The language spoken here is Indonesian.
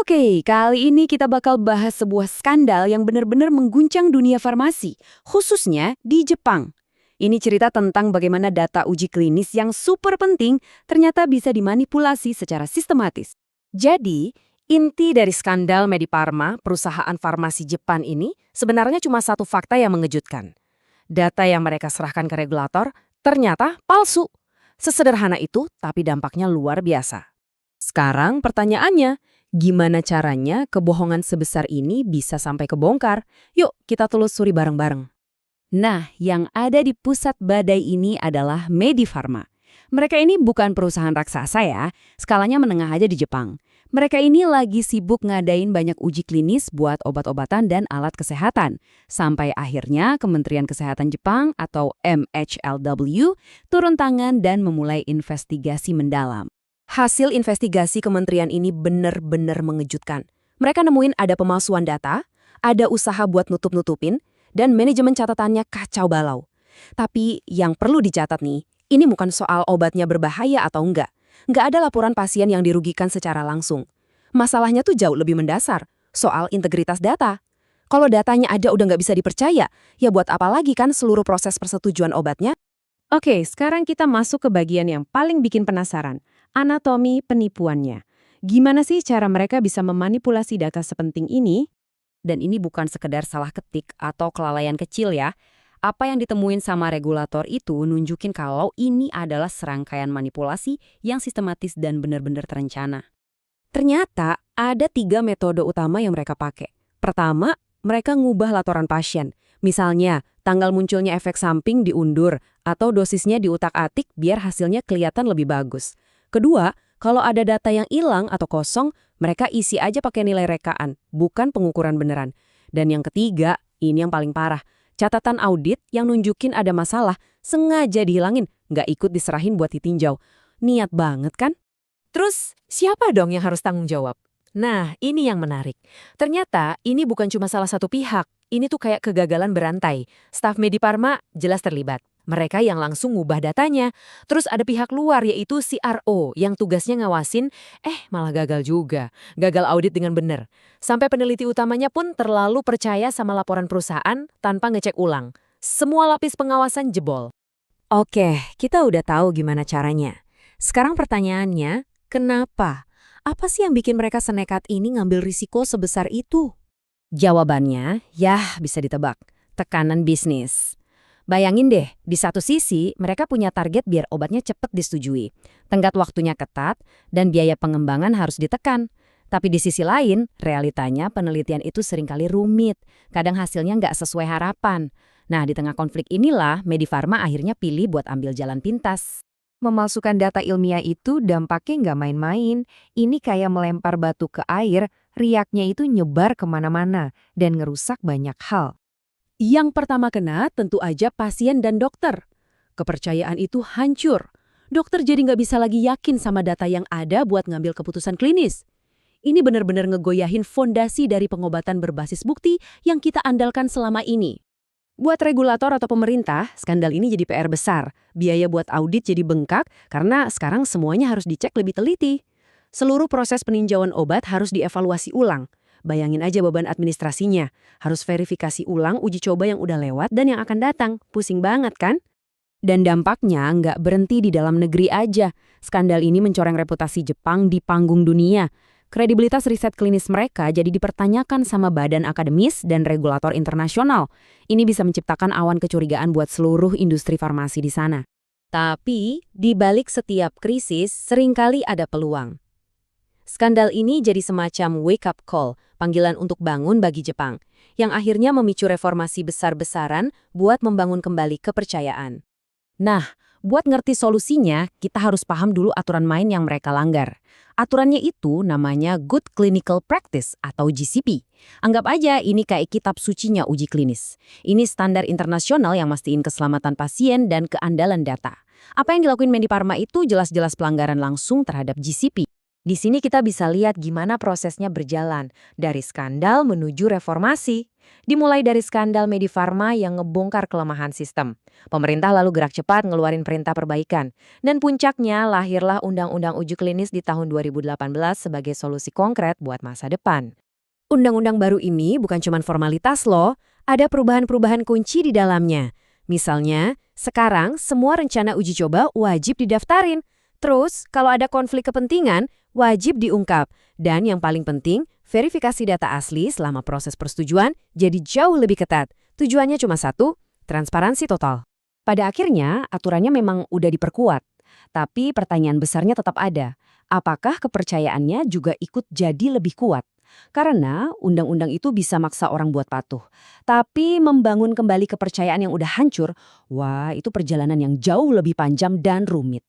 Oke, kali ini kita bakal bahas sebuah skandal yang benar-benar mengguncang dunia farmasi, khususnya di Jepang. Ini cerita tentang bagaimana data uji klinis yang super penting ternyata bisa dimanipulasi secara sistematis. Jadi, inti dari skandal Mediparma, perusahaan farmasi Jepang ini, sebenarnya cuma satu fakta yang mengejutkan. Data yang mereka serahkan ke regulator ternyata palsu. Sesederhana itu, tapi dampaknya luar biasa. Sekarang pertanyaannya, gimana caranya kebohongan sebesar ini bisa sampai kebongkar? Yuk, kita telusuri bareng-bareng. Nah, yang ada di pusat badai ini adalah Medifarma. Mereka ini bukan perusahaan raksasa ya, skalanya menengah aja di Jepang. Mereka ini lagi sibuk ngadain banyak uji klinis buat obat-obatan dan alat kesehatan. Sampai akhirnya Kementerian Kesehatan Jepang atau MHLW turun tangan dan memulai investigasi mendalam. Hasil investigasi kementerian ini benar-benar mengejutkan. Mereka nemuin ada pemalsuan data, ada usaha buat nutup-nutupin, dan manajemen catatannya kacau balau. Tapi yang perlu dicatat nih, ini bukan soal obatnya berbahaya atau enggak. Nggak ada laporan pasien yang dirugikan secara langsung. Masalahnya tuh jauh lebih mendasar, soal integritas data. Kalau datanya aja udah nggak bisa dipercaya, ya buat apa lagi kan seluruh proses persetujuan obatnya? Oke, sekarang kita masuk ke bagian yang paling bikin penasaran, anatomi penipuannya. Gimana sih cara mereka bisa memanipulasi data sepenting ini? Dan ini bukan sekedar salah ketik atau kelalaian kecil ya. Apa yang ditemuin sama regulator itu nunjukin kalau ini adalah serangkaian manipulasi yang sistematis dan benar-benar terencana. Ternyata ada 3 metode utama yang mereka pakai. Pertama, mereka ngubah laporan pasien. Misalnya, tanggal munculnya efek samping diundur atau dosisnya diutak-atik biar hasilnya kelihatan lebih bagus. Kedua, kalau ada data yang hilang atau kosong, mereka isi aja pakai nilai rekaan, bukan pengukuran beneran. Dan yang ketiga, ini yang paling parah. Catatan audit yang nunjukin ada masalah, sengaja dihilangin, nggak ikut diserahin buat ditinjau. Niat banget kan? Terus, siapa dong yang harus tanggung jawab? Nah, ini yang menarik. Ternyata ini bukan cuma salah satu pihak. Ini tuh kayak kegagalan berantai. Staf Mediparma jelas terlibat. Mereka yang langsung ngubah datanya. Terus ada pihak luar yaitu CRO yang tugasnya ngawasin, malah gagal juga. Gagal audit dengan benar. Sampai peneliti utamanya pun terlalu percaya sama laporan perusahaan tanpa ngecek ulang. Semua lapis pengawasan jebol. Oke, kita udah tahu gimana caranya. Sekarang pertanyaannya, kenapa? Apa sih yang bikin mereka senekat ini ngambil risiko sebesar itu? Jawabannya, bisa ditebak. Tekanan bisnis. Bayangin deh, di satu sisi mereka punya target biar obatnya cepat disetujui. Tenggat waktunya ketat dan biaya pengembangan harus ditekan. Tapi di sisi lain, realitanya penelitian itu seringkali rumit. Kadang hasilnya nggak sesuai harapan. Nah, di tengah konflik inilah, Medifarma akhirnya pilih buat ambil jalan pintas. Memalsukan data ilmiah itu dampaknya nggak main-main. Ini kayak melempar batu ke air, riaknya itu nyebar kemana-mana dan ngerusak banyak hal. Yang pertama kena tentu aja pasien dan dokter. Kepercayaan itu hancur. Dokter jadi nggak bisa lagi yakin sama data yang ada buat ngambil keputusan klinis. Ini benar-benar ngegoyahin fondasi dari pengobatan berbasis bukti yang kita andalkan selama ini. Buat regulator atau pemerintah, skandal ini jadi PR besar. Biaya buat audit jadi bengkak karena sekarang semuanya harus dicek lebih teliti. Seluruh proses peninjauan obat harus dievaluasi ulang. Bayangin aja beban administrasinya. Harus verifikasi ulang uji coba yang udah lewat dan yang akan datang. Pusing banget kan? Dan dampaknya nggak berhenti di dalam negeri aja. Skandal ini mencoreng reputasi Jepang di panggung dunia. Kredibilitas riset klinis mereka jadi dipertanyakan sama badan akademis dan regulator internasional. Ini bisa menciptakan awan kecurigaan buat seluruh industri farmasi di sana. Tapi, di balik setiap krisis, seringkali ada peluang. Skandal ini jadi semacam wake-up call, panggilan untuk bangun bagi Jepang, yang akhirnya memicu reformasi besar-besaran buat membangun kembali kepercayaan. Nah, buat ngerti solusinya, kita harus paham dulu aturan main yang mereka langgar. Aturannya itu namanya Good Clinical Practice atau GCP. Anggap aja ini kayak kitab sucinya uji klinis. Ini standar internasional yang mastiin keselamatan pasien dan keandalan data. Apa yang dilakuin Mediparma itu jelas-jelas pelanggaran langsung terhadap GCP. Di sini kita bisa lihat gimana prosesnya berjalan, dari skandal menuju reformasi. Dimulai dari skandal Medifarma yang ngebongkar kelemahan sistem. Pemerintah lalu gerak cepat ngeluarin perintah perbaikan. Dan puncaknya lahirlah Undang-Undang Uji Klinis di tahun 2018 sebagai solusi konkret buat masa depan. Undang-undang baru ini bukan cuma formalitas loh, ada perubahan-perubahan kunci di dalamnya. Misalnya, sekarang semua rencana uji coba wajib didaftarin. Terus, kalau ada konflik kepentingan, wajib diungkap. Dan yang paling penting, verifikasi data asli selama proses persetujuan jadi jauh lebih ketat. Tujuannya cuma satu, transparansi total. Pada akhirnya, aturannya memang udah diperkuat. Tapi pertanyaan besarnya tetap ada. Apakah kepercayaannya juga ikut jadi lebih kuat? Karena undang-undang itu bisa maksa orang buat patuh. Tapi membangun kembali kepercayaan yang udah hancur, wah itu perjalanan yang jauh lebih panjang dan rumit.